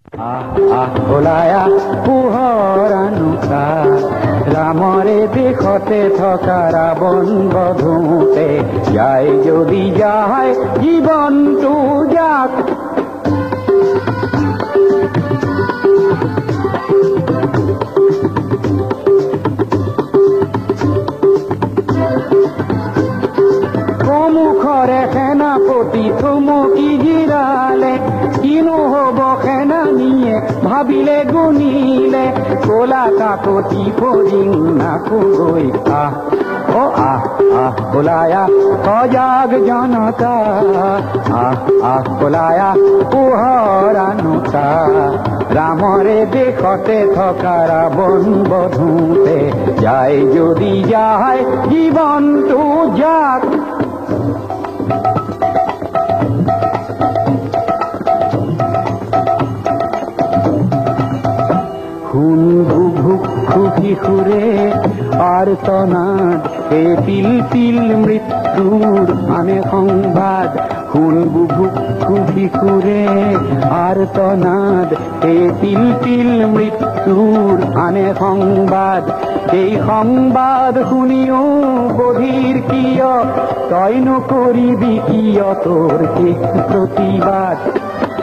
আহ আহ ওলায়া পোহৰানুকা ৰামৰে দেশতে থকা ৰাৱণ বধূতে যায় যদি যায় জীৱনটো যাক মুখৰে সেনাপতি থমকি জিৰালে কিনো হব সেনানীয়ে ভাবিলে গুণিলে কলা কাকতি ফৰিং নাকো গৈ আহ ও আহ আহ ওলায়া সজাগ জনতা আহ আহ ওলায়া পোহৰানুকা ৰামৰে দেশতে থকা ৰাৱণ বধূতে যায় যদি যায় জীৱনটো যাক খুন বুভুক্ষু শিশুৰে আৰ্তনাদ হে তিল তিল মৃত্যুৰ আনে সংবাদ খুন বুভুক্ষু শিশুৰে আৰ্তনাদ হে তিল তিল মৃত্যুৰ আনে সংবাদ এই সংবাদ শুনিও বধিৰ কিয় তই নকৰিবি কিয় তোৰ ঠিক প্ৰতিবাদ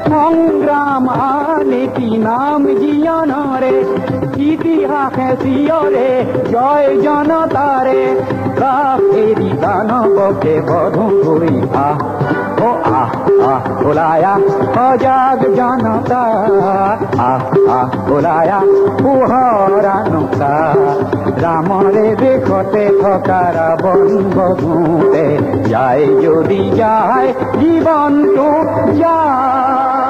সংগ্ৰাম আনে কি নাম জীয়নৰে ইতিহাসে চিয়ৰে জয় জনতাৰে ৰাস এৰি দানৱকে বধূ হৈ আহ ও আহ আহ ওলায়া সজাগ জনতা আহ আহ ওলায়া পোহৰানুকা ৰামৰে দেশতে থকা ৰাৱণ বধূতে যায় যদি যায় জীৱনটো যায়